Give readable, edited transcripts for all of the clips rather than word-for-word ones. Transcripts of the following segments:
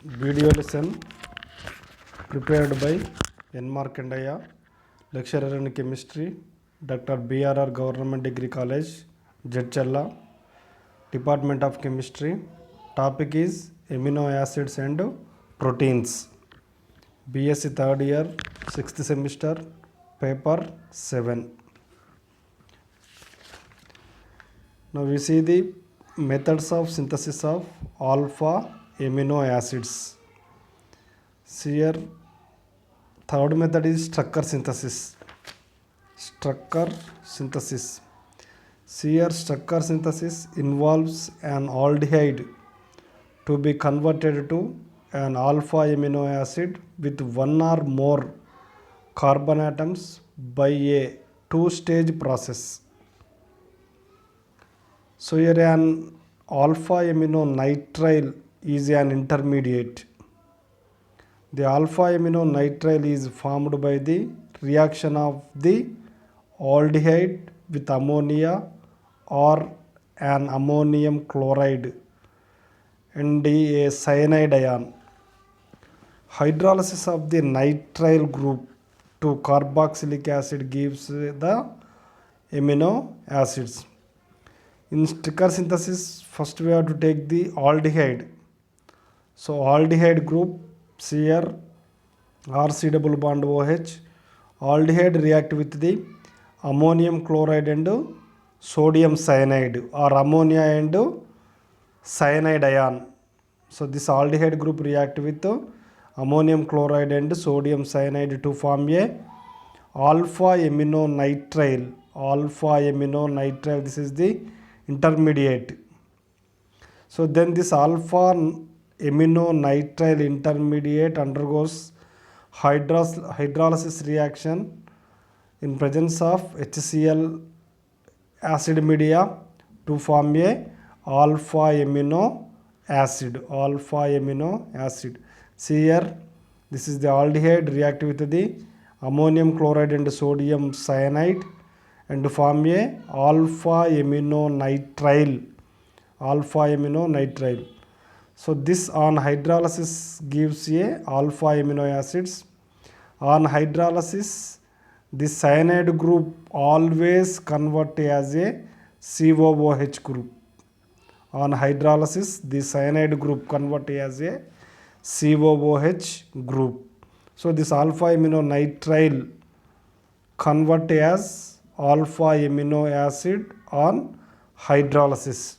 Video lesson prepared by N. Markandaya, lecturer in chemistry, Dr. BRR Government Degree College, Jedchalla, Department of Chemistry. Topic is amino acids and proteins. BSc third year, 6th semester, paper 7. Now we see the methods of synthesis of alpha amino acids. Here third method is Strucker synthesis. Strucker synthesis. Here Strucker synthesis involves an aldehyde to be converted to an alpha amino acid with one or more carbon atoms by a two-stage process. So here an alpha amino nitrile is an intermediate. The alpha amino nitrile is formed by the reaction of the aldehyde with ammonia or an ammonium chloride and a cyanide ion. Hydrolysis of the nitrile group to carboxylic acid gives the amino acids. In Strucker synthesis, first we have to take the aldehyde. So aldehyde group here RC double bond OH. Aldehyde react with the ammonium chloride and sodium cyanide or ammonia and cyanide ion. So this aldehyde group react with ammonium chloride and sodium cyanide to form a alpha amino nitrile. Alpha amino nitrile, this is the intermediate. So then this alpha amino nitrile intermediate undergoes hydrolysis reaction in presence of HCl acid media to form a alpha amino acid. Alpha amino acid. See here, this is the aldehyde react with the ammonium chloride and sodium cyanide and to form a alpha amino nitrile. Alpha amino nitrile. So this on hydrolysis gives a alpha amino acids. On hydrolysis, the cyanide group always convert as a COOH group. On hydrolysis, the cyanide group convert as a COOH group. So this alpha amino nitrile convert as alpha amino acid on hydrolysis.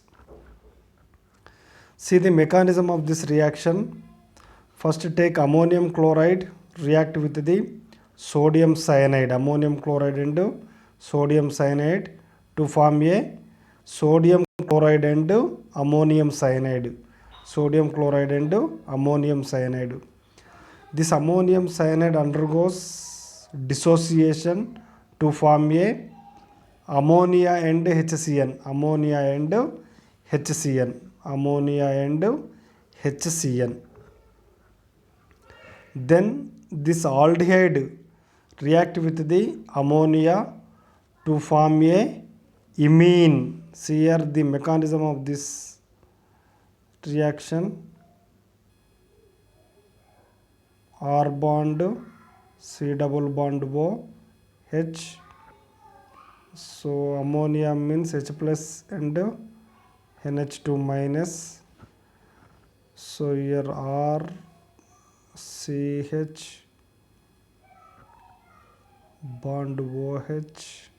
See the mechanism of this reaction. First take ammonium chloride, react with the sodium cyanide, ammonium chloride and sodium cyanide to form a sodium chloride and ammonium cyanide. Sodium chloride and ammonium cyanide. This ammonium cyanide undergoes dissociation to form a ammonia and HCN. Ammonia and HCN. Ammonia and HCN. Then this aldehyde react with the ammonia to form a imine. See here the mechanism of this reaction. R bond, C double bond O, H. So ammonia means H plus and NH2 minus. So here R, CH, bond OH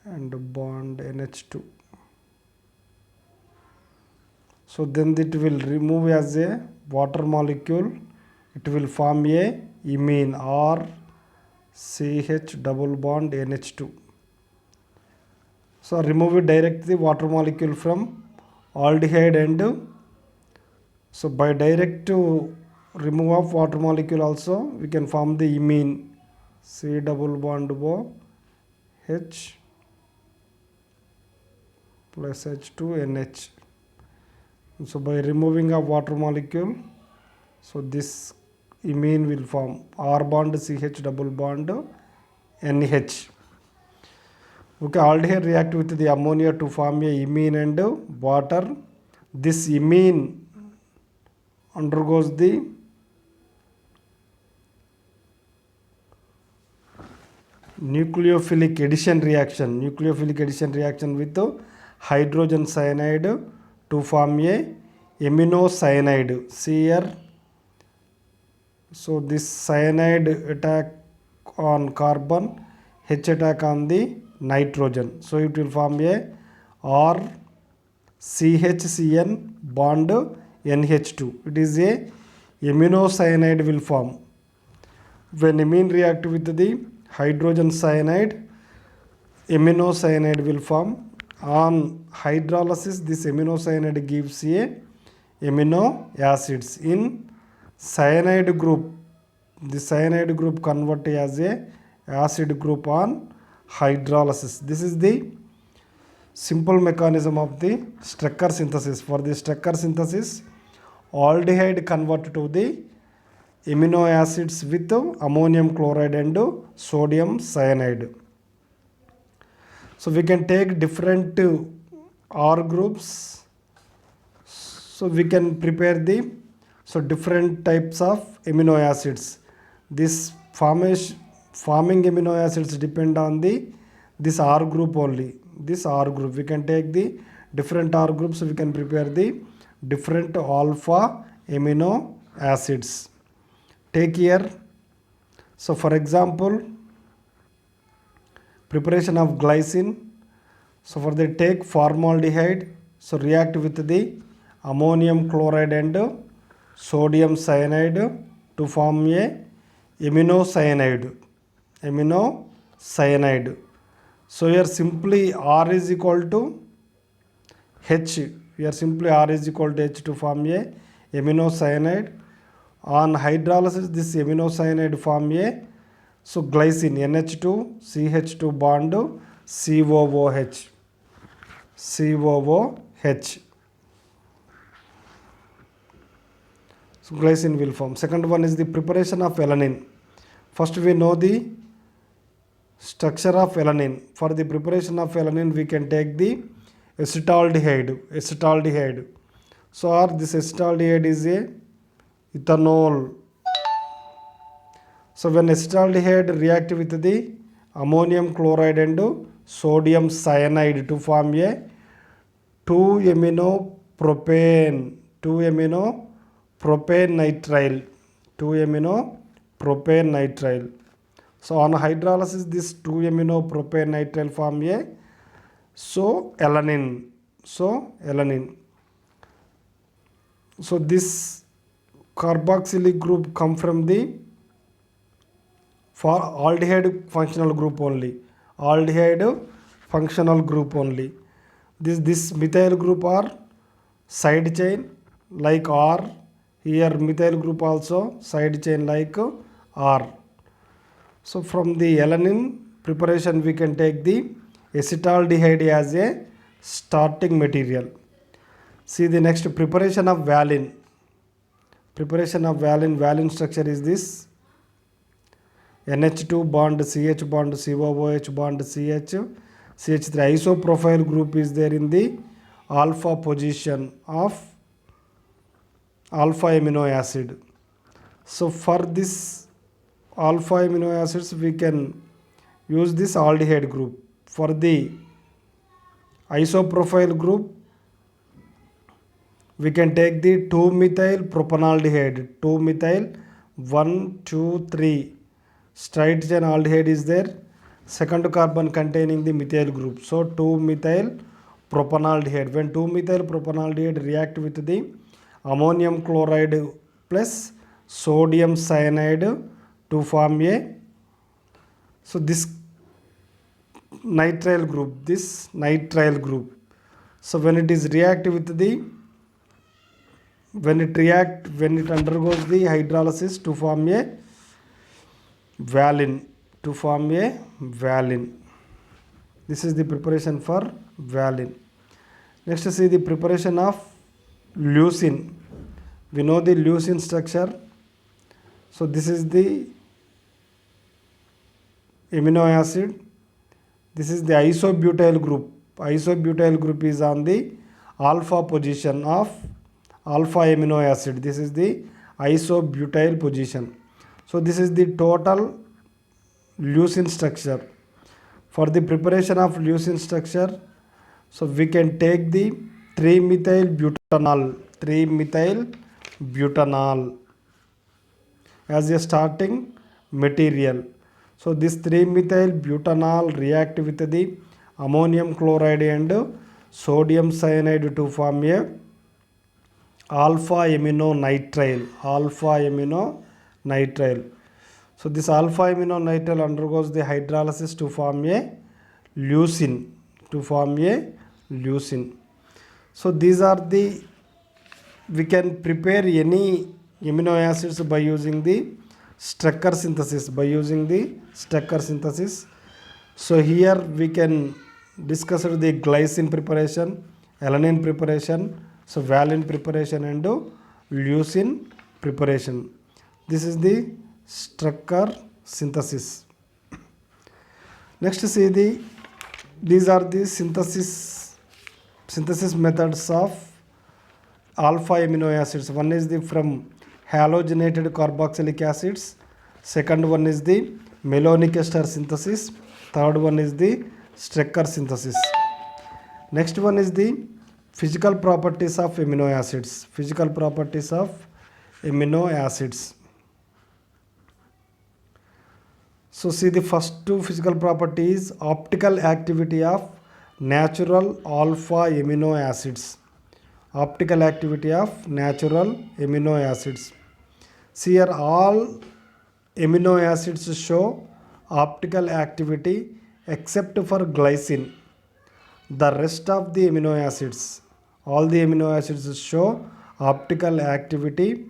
and bond NH2. So then it will remove as a water molecule. It will form a imine R, CH double bond NH2. So remove it directly water molecule from aldehyde and so by direct to remove of water molecule also we can form the imine C double bond O H plus H2 NH. So by removing of water molecule, so this imine will form R bond CH double bond NH. Okay, aldehyde react with the ammonia to form a imine and water. This imine undergoes the nucleophilic addition reaction with hydrogen cyanide to form a amino cyanide. See here, so this cyanide attack on carbon, H attack on the nitrogen, so it will form a R CHCN bond NH2. It is a amino cyanide will form. When amine react with the hydrogen cyanide, amino cyanide will form. On hydrolysis, this amino cyanide gives a amino acids. In cyanide group, the cyanide group convert as a acid group on hydrolysis. This is the simple mechanism of the Strecker synthesis. For the Strecker synthesis, aldehyde convert to the amino acids with ammonium chloride and sodium cyanide. So we can take different R groups. So we can prepare the different types of amino acids. This forming amino acids depend on this R group only. This R group, we can take the different R groups, we can prepare the different alpha amino acids. Take here, so for example, preparation of glycine. So for the take formaldehyde, so react with the ammonium chloride and sodium cyanide to form a amino cyanide. So here simply R is equal to H. Here simply R is equal to H to form a amino cyanide. On hydrolysis, this amino cyanide form a glycine NH2 CH2 bond COOH. So glycine will form. Second one is the preparation of alanine. First we know the structure of alanine. For the preparation of alanine, we can take the acetaldehyde. So this acetaldehyde is a ethanol. So when acetaldehyde react with the ammonium chloride and sodium cyanide to form a 2-amino propane nitrile. So on hydrolysis, this 2-amino propane nitrile form a alanine. So this carboxylic group come from the for aldehyde functional group only. This methyl group are side chain like R. Here methyl group also side chain like R. So from the alanine preparation, we can take the acetaldehyde as a starting material. See the next preparation of valine. Valine structure is this: NH2 bond CH bond COOH bond CH3. Isoprofile group is there in the alpha position of alpha amino acid. So for this alpha amino acids, we can use this aldehyde group. For the isoprofile group, we can take the 2-methyl propanaldehyde. 2-methyl 1, 2, 3 straight chain aldehyde is there. Second carbon containing the methyl group. So 2-methyl propanaldehyde. When 2-methyl propanaldehyde react with the ammonium chloride plus sodium cyanide to form a this nitrile group. So when it is react with the when it undergoes the hydrolysis to form a valine. This is the preparation for valine. Next, see the preparation of leucine. We know the leucine structure. So this is the amino acid. This is the isobutyl group. Isobutyl group is on the alpha position of alpha amino acid. This is the isobutyl position. So this is the total leucine structure. For the preparation of leucine structure, so we can take the 3-methyl butanol as a starting material. So this 3-methyl butanol react with the ammonium chloride and sodium cyanide to form a alpha amino nitrile. So this alpha amino nitrile undergoes the hydrolysis to form a leucine. So these are the, we can prepare any amino acids by using the Strecker synthesis. So here we can discuss the glycine preparation, alanine preparation, so valine preparation and leucine preparation. This is the Strecker synthesis. Next see these are the synthesis methods of alpha amino acids. One is the from halogenated carboxylic acids. Second one is the malonic ester synthesis. Third one is the Strecker synthesis. Next one is the physical properties of amino acids. So see the first two physical properties, optical activity of natural alpha amino acids. See here all amino acids show optical activity except for glycine. The rest of the amino acids, all the amino acids show optical activity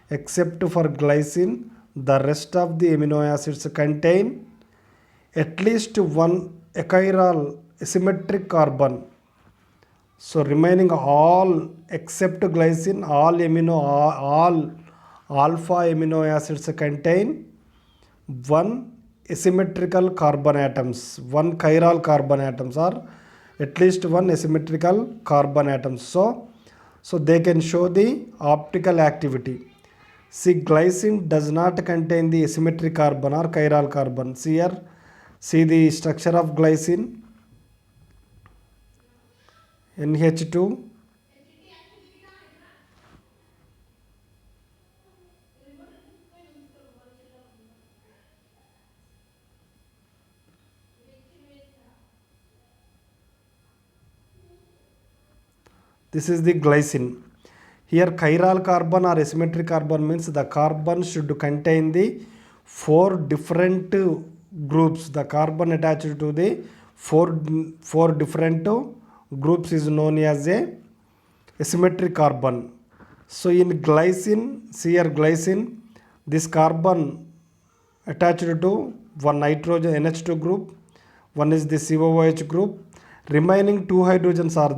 except for glycine. The rest of the amino acids contain at least one achiral asymmetric carbon. So remaining all except glycine, all alpha amino acids contain one asymmetrical carbon atoms, one chiral carbon atoms, or at least one asymmetrical carbon atoms. So they can show the optical activity. See, glycine does not contain the asymmetric carbon or chiral carbon. See here, see the structure of glycine. NH2, this is the glycine. Here chiral carbon or asymmetric carbon means the carbon should contain the 4 different groups. The carbon attached to the four different groups is known as a asymmetric carbon. So in glycine, see here glycine, this carbon attached to one nitrogen NH2 group, one is the COOH group, remaining 2 hydrogens are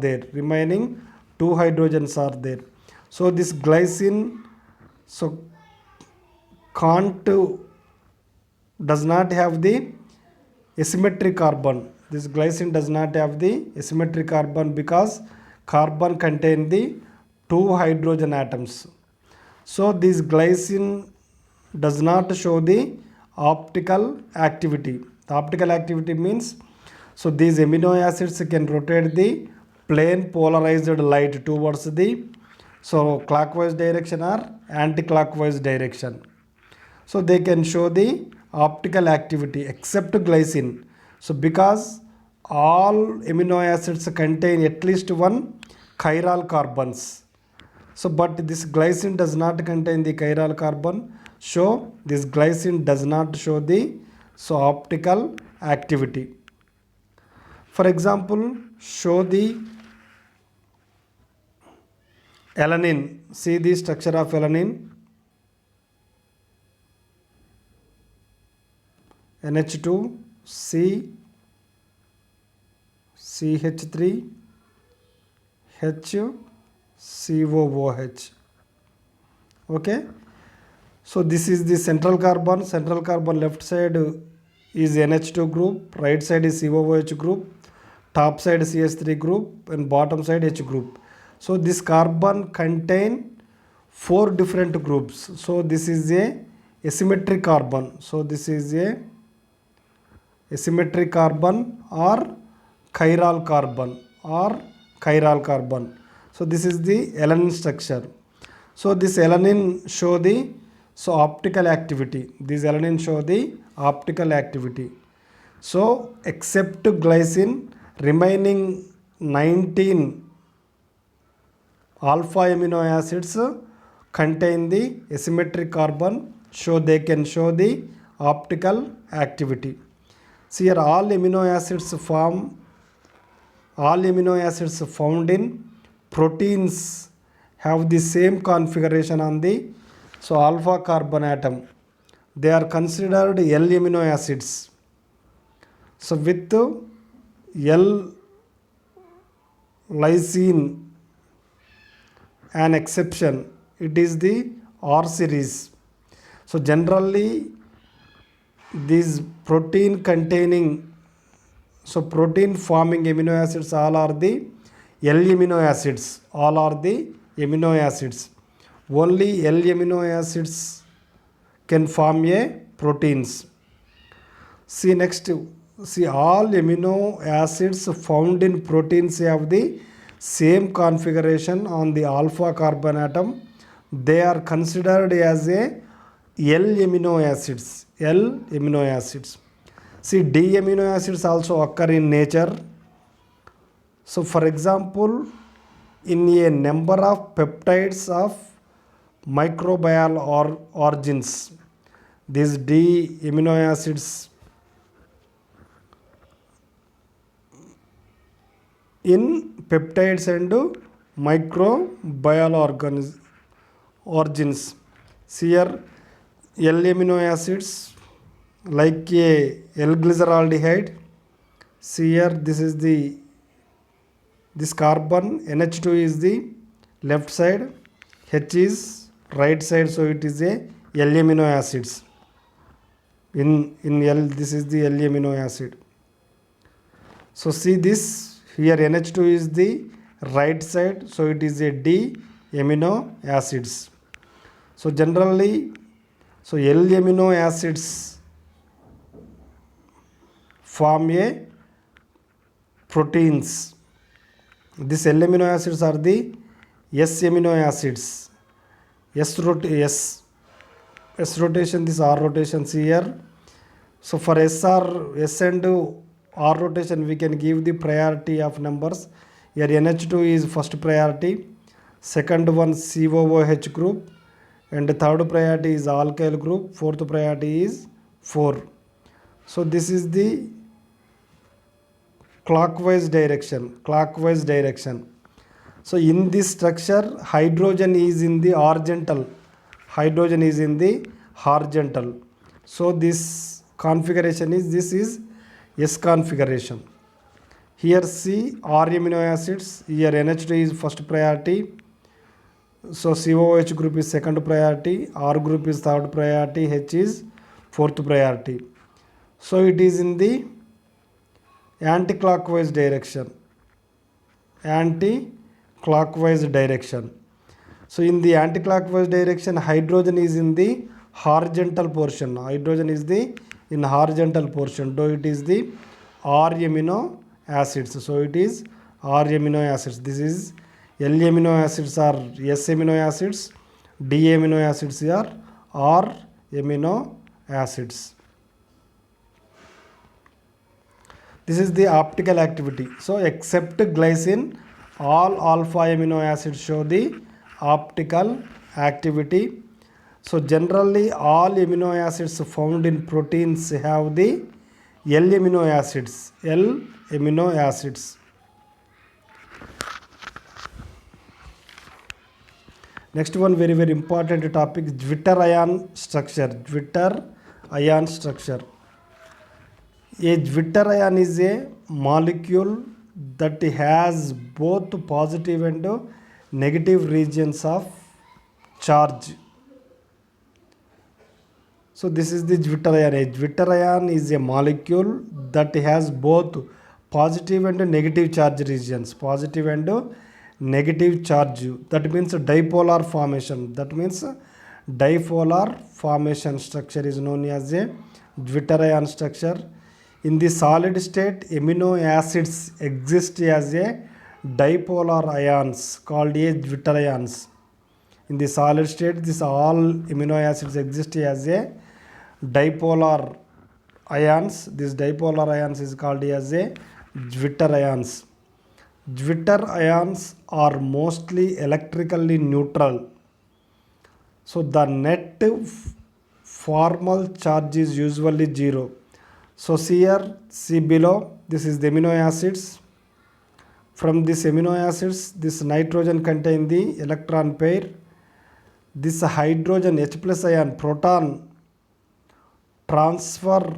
there. So this glycine does not have the asymmetric carbon. This glycine does not have the asymmetric carbon because carbon contain the 2 hydrogen atoms. So this glycine does not show the optical activity. The optical activity means, so these amino acids can rotate the plane polarized light towards the clockwise direction or anti-clockwise direction. So they can show the optical activity except glycine. So because all amino acids contain at least one chiral carbons. So but this glycine does not contain the chiral carbon. So this glycine does not show the optical activity. For example, show the alanine. See the structure of alanine. NH2, C, CH3, H, COOH. Okay. So this is the central carbon. Left side is NH2 group, right side is COOH group, top side CH3 group and bottom side H group. So this carbon contain four different groups. So this is a asymmetric carbon. So this is a asymmetric carbon or chiral carbon or chiral carbon. So this is the alanine structure. So this alanine show the optical activity. This alanine show the optical activity. So except glycine, remaining 19 alpha amino acids contain the asymmetric carbon, so they can show the optical activity. See here, all amino acids found in proteins have the same configuration on the alpha carbon atom. They are considered L amino acids. So with L lysine an exception, it is the R series. So generally these protein forming amino acids all are the L amino acids. All are the amino acids. Only L amino acids can form a proteins. See next. See, all amino acids found in proteins have the same configuration on the alpha carbon atom. They are considered as a L amino acids. L amino acids. See, D amino acids also occur in nature. So for example, in a number of peptides of microbial origins, these D amino acids in peptides and microbial origins. See here, L amino acids like a L-glyceraldehyde. See here, this carbon NH2 is the left side, H is right side, so it is a L amino acids. In L, this is the L amino acid. So see this. Here NH2 is the right side, so it is a D amino acids. So generally, L amino acids form a proteins. These L amino acids are the S amino acids. S rotation, this R rotations here. So for S and R rotation, we can give the priority of numbers. Here NH2 is first priority, second one COOH group, and the third priority is alkyl group, fourth priority is 4. So this is the clockwise direction. So in this structure, hydrogen is in the horizontal. So this configuration is, this is S configuration. Here see R amino acids. Here NH2 is first priority. So COOH group is second priority. R group is third priority. H is fourth priority. So it is in the anti-clockwise direction. So in the anti-clockwise direction, hydrogen is in the horizontal portion. Though it is the R amino acids. So it is R amino acids. This is L amino acids are S amino acids. D amino acids are R amino acids. This is the optical activity. So except glycine, all alpha amino acids show the optical activity. So generally all amino acids found in proteins have the L amino acids. Next one, very important topic, Zwitter ion structure. A Zwitter ion is a molecule that has both positive and negative regions of charge. So this is the Zwitter ion. A Zwitter ion is a molecule that has both positive and negative charge regions. negative charge. That means dipolar formation. That means dipolar formation structure is known as a zwitterion structure. In the solid state, amino acids exist as a dipolar ions called a zwitterions. In the solid state, this all amino acids exist as a dipolar ions. This dipolar ions is called as a zwitterions. Zwitter ions are mostly electrically neutral. So the net formal charge is usually 0. So see below, this is the amino acids. From this amino acids, this nitrogen contain the electron pair. This hydrogen H plus ion proton transfer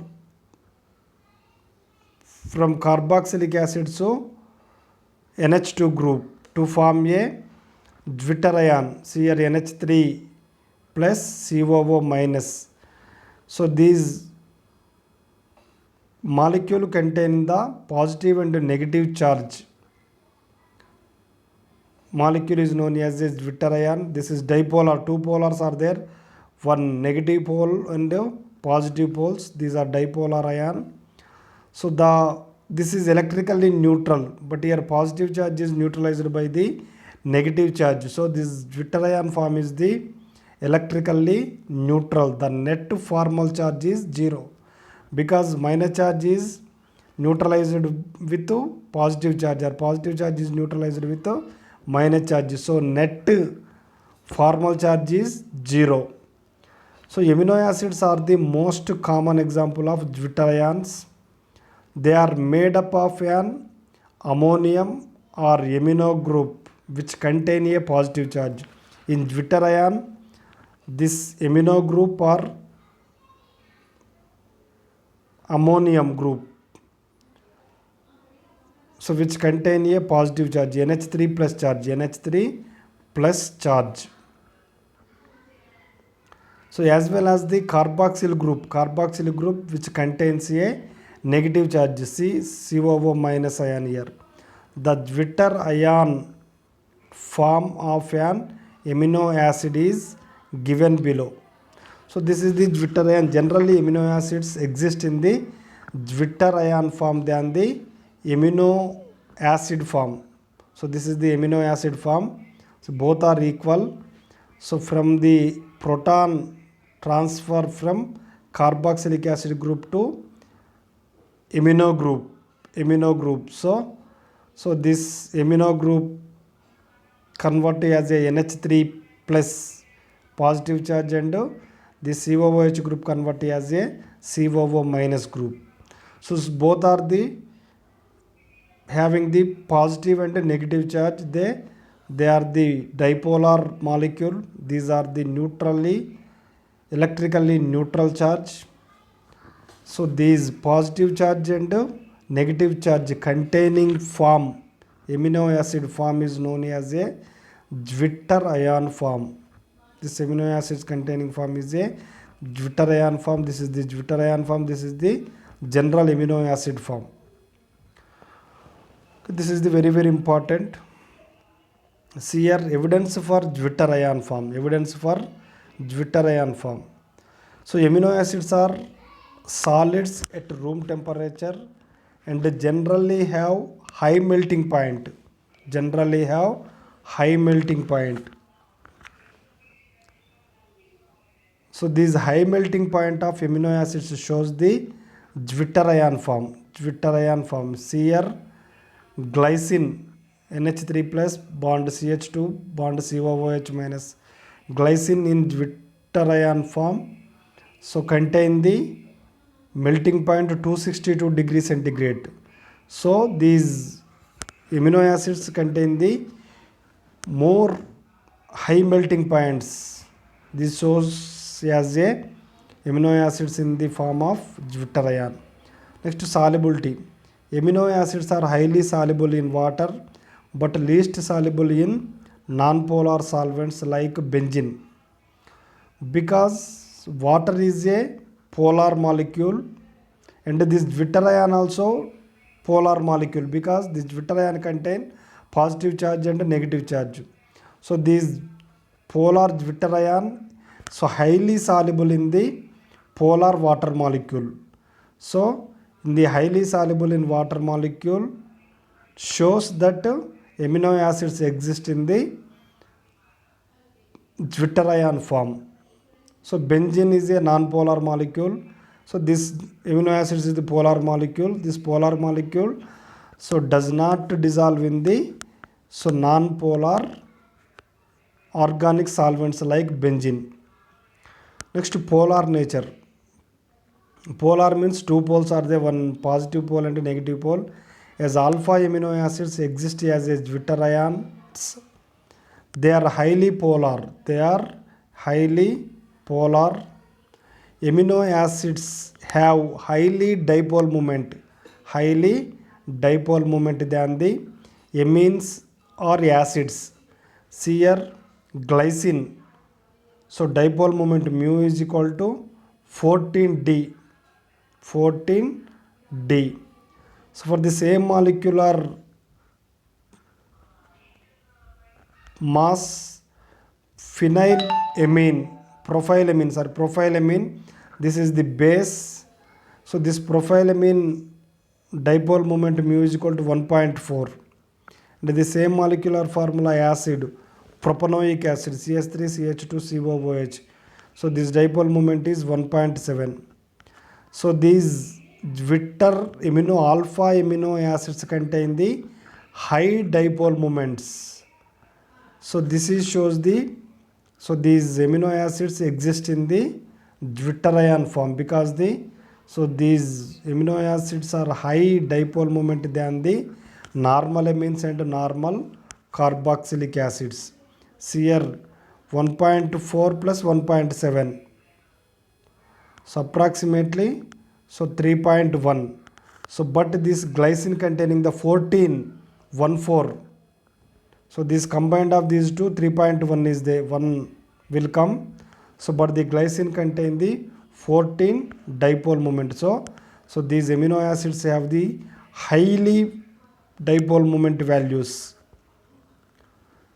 from carboxylic acid to NH2 group to form a zwitterion. See here NH3 plus COO minus. So these molecule contain the positive and negative charge. Molecule is known as a zwitterion. This is dipolar. Two polars are there. One negative pole and positive poles. These are dipolar ion. So this is electrically neutral, but here positive charge is neutralized by the negative charge. So this zwitterion form is the electrically neutral. The net formal charge is 0 because minus charge is neutralized with positive charge, or positive charge is neutralized with minus charge. So net formal charge is 0. So amino acids are the most common example of zwitterions. They are made up of an ammonium or amino group which contain a positive charge. In zwitterion, this amino group or ammonium group, so which contain a positive charge, NH3 plus charge, NH3 plus charge. So as well as the carboxyl group which contains a negative charge, see COO minus ion here. The zwitterion form of an amino acid is given below. So this is the zwitterion. Generally amino acids exist in the zwitterion form than the amino acid form. So this is the amino acid form. So both are equal. So from the proton transfer from carboxylic acid group to amino group. So this amino group convert as a NH3 plus positive charge, and the COOH group convert as a COO minus group. So both are the having the positive and negative charge. They are the dipolar molecule. These are the electrically neutral charge. So these positive charge and negative charge containing form, amino acid form, is known as a zwitterion form. This amino acids containing form is a zwitterion form. This is the zwitterion form. This is the general amino acid form. This is the very, very important. See here, evidence for zwitterion form. So amino acids are solids at room temperature and generally have high melting point. So this high melting point of amino acids shows the zwitterion form. See here, glycine NH3 plus bond CH2 bond COOH minus. Glycine in zwitterion form, so contain the melting point 262 degrees centigrade. So these amino acids contain the more high melting points. This shows as a amino acids in the form of zwitterion. Next, solubility. Amino acids are highly soluble in water but least soluble in non-polar solvents like benzene. Because water is a polar molecule and this zwitterion also polar molecule, because this zwitterion contain positive charge and negative charge. So these polar Zwitter ion, so highly soluble in the polar water molecule. So in the highly soluble in water molecule shows that amino acids exist in the Zwitter ion form. So benzene is a non-polar molecule. So this amino acids is the polar molecule. This polar molecule so does not dissolve in the non-polar organic solvents like benzene. Next, polar nature. Polar means two poles are there, one positive pole and a negative pole. As alpha amino acids exist as a Zwitter ions, they are highly polar. They are highly polar. Amino acids have highly dipole moment than the amines or acids. See here, glycine. So dipole moment mu is equal to 14D. So for the same molecular mass, propylamine, this is the base. So this propylamine dipole moment mu is equal to 1.4. And the same molecular formula acid, propanoic acid, CH3CH2COOH. So this dipole moment is 1.7. So these Zwitter alpha amino acids contain the high dipole moments. So this shows these amino acids exist in the Zwitter ion form because these amino acids are high dipole moment than the normal amines and normal carboxylic acids. See here 1.4 plus 1.7. So approximately 3.1. So but this glycine containing the 14. So this combined of these two 3.1 is the one will come. So but the glycine contain the 14 dipole moment. So these amino acids have the highly dipole moment values.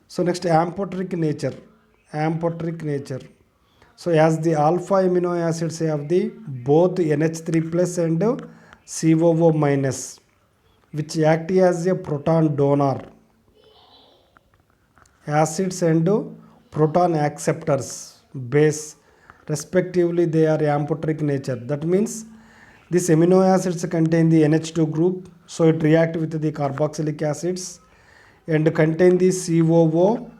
So next, amphoteric nature. So as the alpha amino acids have the both NH3 plus and COO minus, which act as a proton donor. Acids and proton acceptors, base, respectively, they are amphoteric nature. That means these amino acids contain the NH2 group, so it react with the carboxylic acids, and contain the COO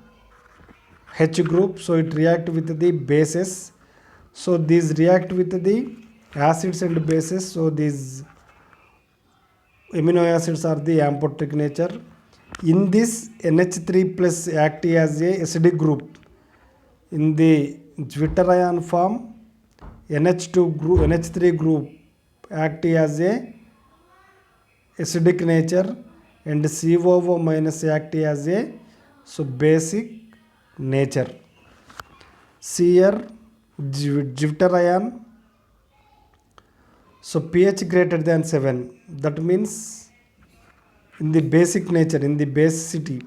H group, so it react with the bases. So these react with the acids and bases. So these amino acids are the amphoteric nature. In this NH3 plus act as a acidic group. In the Zwitter ion form, NH3 group act as a acidic nature, and COO minus act as a basic nature. See here Zwitter ion, so pH greater than 7, that means in the basic nature, in the basicity.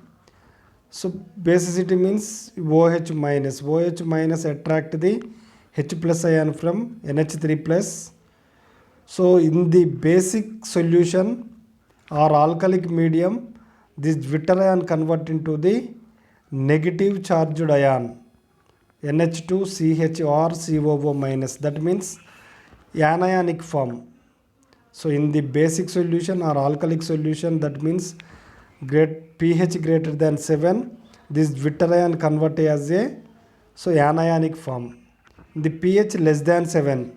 So basicity means OH minus attract the H plus ion from NH3 plus. So in the basic solution or alkalic medium, this Zwitter ion convert into the negative charged ion NH2CH or COO minus, that means anionic form. So in the basic solution or alkalic solution, that means pH greater than 7, this Zwitter ion convert as a anionic form. In the pH less than 7,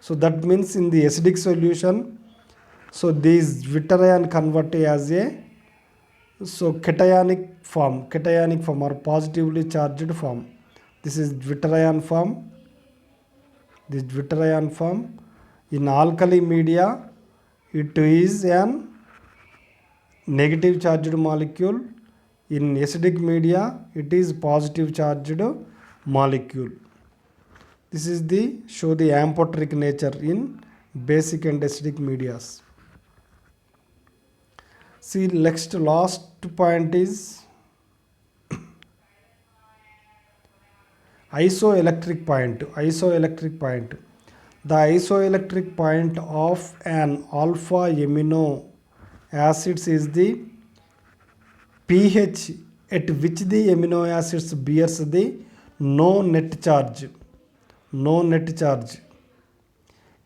so that means in the acidic solution, so these Zwitter ion convert as a cationic form or positively charged form. This is Zwitter ion form. This Zwitter ion form. In alkali media, it is an negative charged molecule. In acidic media, it is positive charged molecule. This is show the amphoteric nature in basic and acidic medias. See, next last point is isoelectric point. Isoelectric point. The isoelectric point of an alpha amino acids is the pH at which the amino acids bears the no net charge. No net charge.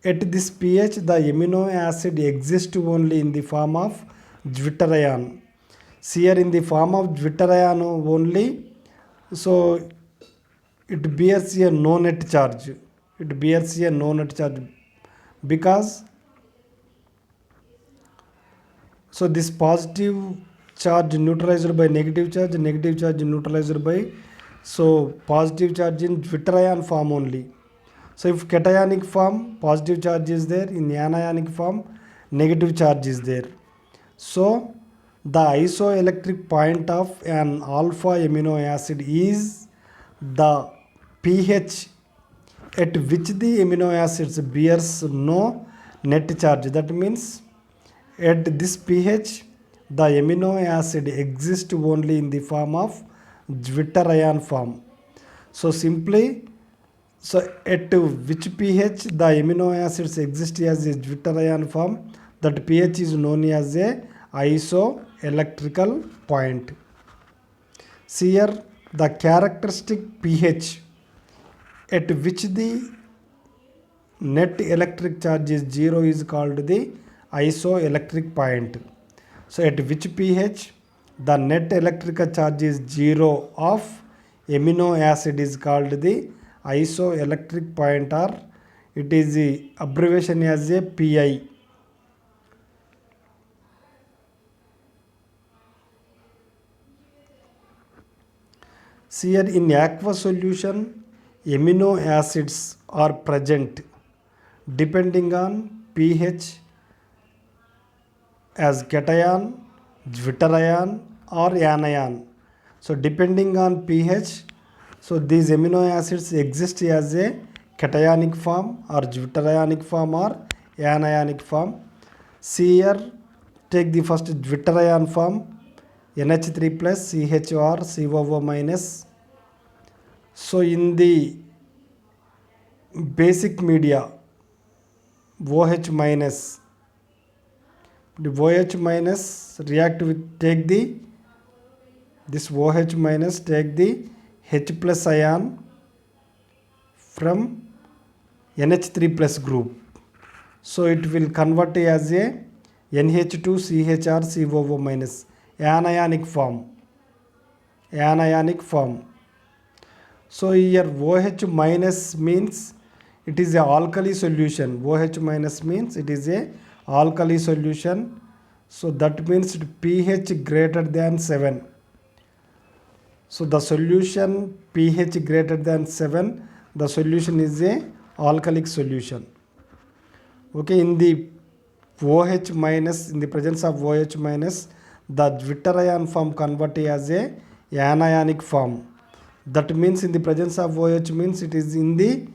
At this pH, the amino acid exists only in the form of zwitterion. Here in the form of zwitterion only, so it bears a no net charge. It bears a no net charge because so this positive charge neutralized by negative charge neutralized by so positive charge in zwitterion form only. So if cationic form, positive charge is there, in anionic form negative charge is there. So the isoelectric point of an alpha amino acid is the pH at which the amino acids bears no net charge. That means at this pH the amino acid exists only in the form of zwitterion form. So simply, so at which pH the amino acids exist as a zwitterion form, that pH is known as a isoelectrical point. See here, the characteristic pH at which the net electric charge is 0 is called the isoelectric point. So at which pH the net electrical charge is 0 of amino acid is called the isoelectric point, or it is the abbreviation as a PI. See here, in aqueous solution amino acids are present depending on pH as cation, zwitterion or anion. So depending on pH, so these amino acids exist as a cationic form or zwitterionic form or anionic form. See here, take the first zwitterion form, NH3 plus CHR COO minus. So in the basic media OH minus, the OH minus react with, take the this OH minus take the H plus ion from NH3 plus group. So it will convert as a NH2CHR COO minus, anionic form. Anionic form. So here OH minus means it is a alkali solution. OH minus means it is a alkali solution. So that means pH greater than 7. So the solution pH greater than 7, the solution is a alkalic solution. Okay, in the OH minus, in the presence of OH minus, the zwitterion form convert as a anionic form. That means in the presence of OH means it is in the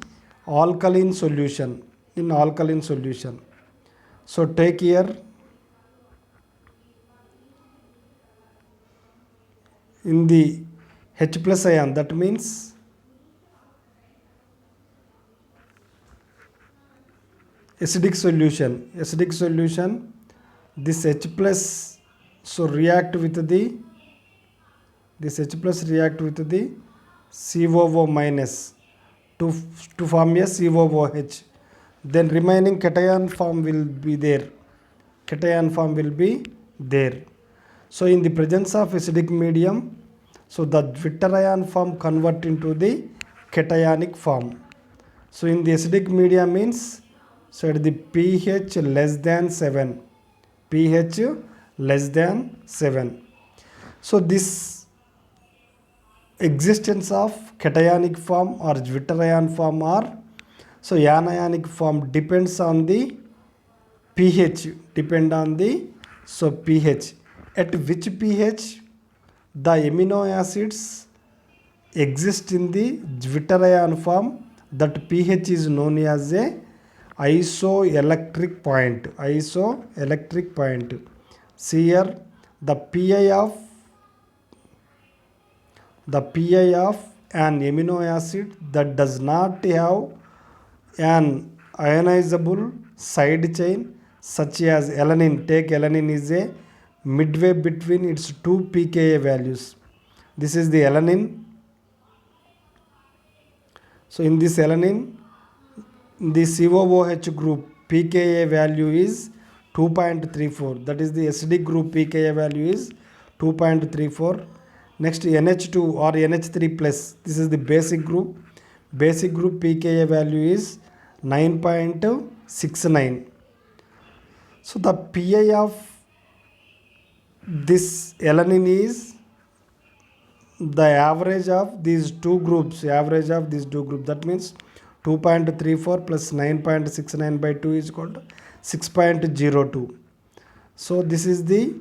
alkaline solution. In alkaline solution. So take here in the H plus ion, that means acidic solution. Acidic solution, this H plus so react with the this H plus react with the COO minus to form a COOH. Then remaining cation form will be there. Cation form will be there. So in the presence of acidic medium, so the zwitterion form convert into the cationic form. So in the acidic media means, so at the pH less than 7. pH less than 7. So this existence of cationic form or zwitterion form or so anionic form depends on the pH. Depend on the so pH. At which pH the amino acids exist in the zwitterion form, that pH is known as a isoelectric point. Isoelectric point. See here, the pi of an amino acid that does not have an ionizable side chain such as alanine. Take alanine is a midway between its two pKa values. This is the alanine. So in this alanine, the COOH group pKa value is 2.34. That is the acidic group pKa value is 2.34. Next NH2 or NH3 plus. This is the basic group. Basic group pKa value is 9.69. So the pi of this alanine is the average of these two groups. That means 2.34 plus 9.69 by 2 is equal to 6.02. So this is the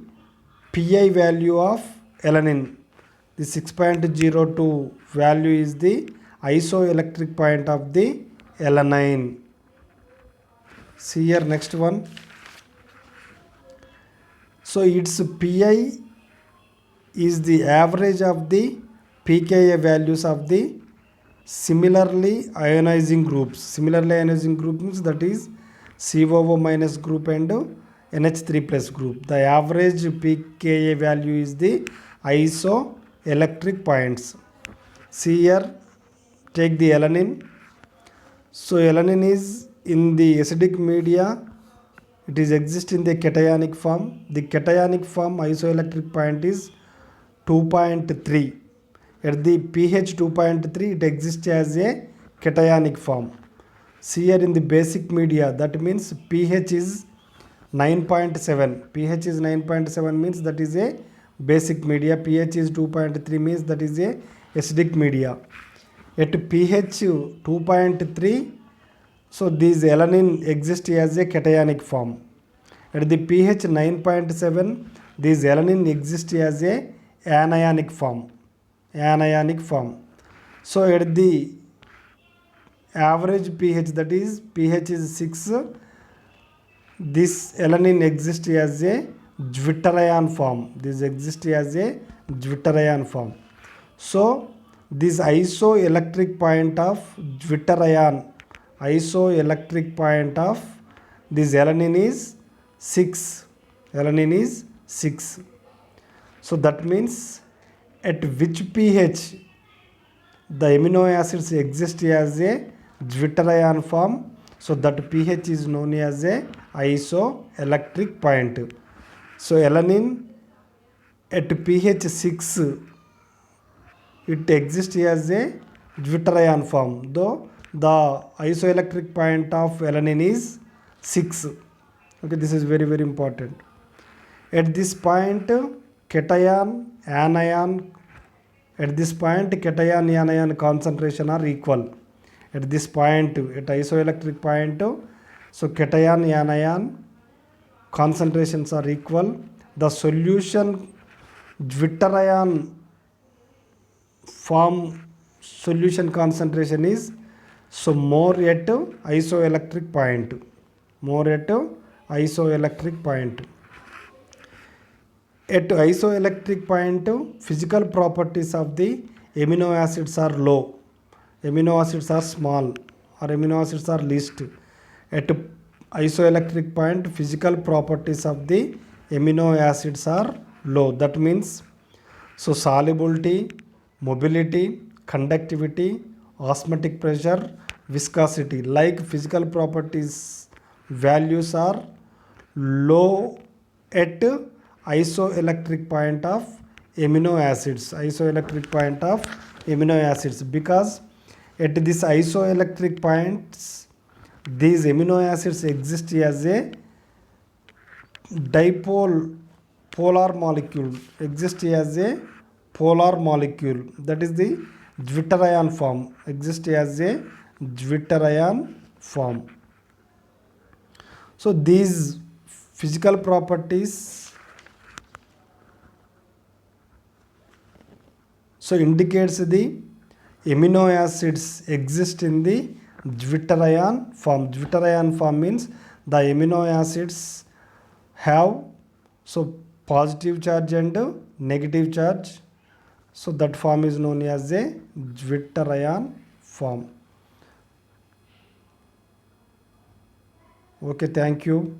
pi value of alanine. The 6.02 value is the isoelectric point of the alanine. See here, next one. So its pi is the average of the pKa values of the similarly ionizing groups. Similarly ionizing group means that is COO minus group and NH3 plus group. The average pKa value is the isoelectric points. See here, take the alanine. So alanine is in the acidic media. It is exist in the cationic form. The cationic form isoelectric point is 2.3. At the pH 2.3, it exists as a cationic form. See here in the basic media, that means pH is 9.7. pH is 9.7 means that is a basic media. pH is 2.3 means that is a acidic media. At pH 2.3, so this alanine exists as a cationic form. At the pH 9.7, this alanine exists as a anionic form. So at the average pH, that is pH is 6, this alanine exists as a zwitterion form. So this isoelectric point of zwitterion, this alanine is 6. So that means at which pH the amino acids exist as a zwitterion form, so that pH is known as a isoelectric point. So alanine at pH 6, it exists as a zwitterion form, though the isoelectric point of alanine is 6. Okay, this is very very important. At this point cation anion concentration are equal. At this point, at isoelectric point, so cation anion concentrations are equal. The solution zwitterion form solution concentration is so more at isoelectric point. At isoelectric point, physical properties of the amino acids are low, amino acids are small, or amino acids are least. At isoelectric point, physical properties of the amino acids are low. That means so solubility, mobility, conductivity, osmotic pressure, viscosity, like physical properties values are low at isoelectric point of amino acids, because at this isoelectric points these amino acids exist as a polar molecule, that is the zwitterion form, So these physical properties so indicates the amino acids exist in the zwitterion form. Zwitterion form means the amino acids have so positive charge and negative charge. So that form is known as a Zwitterion form. Okay, thank you.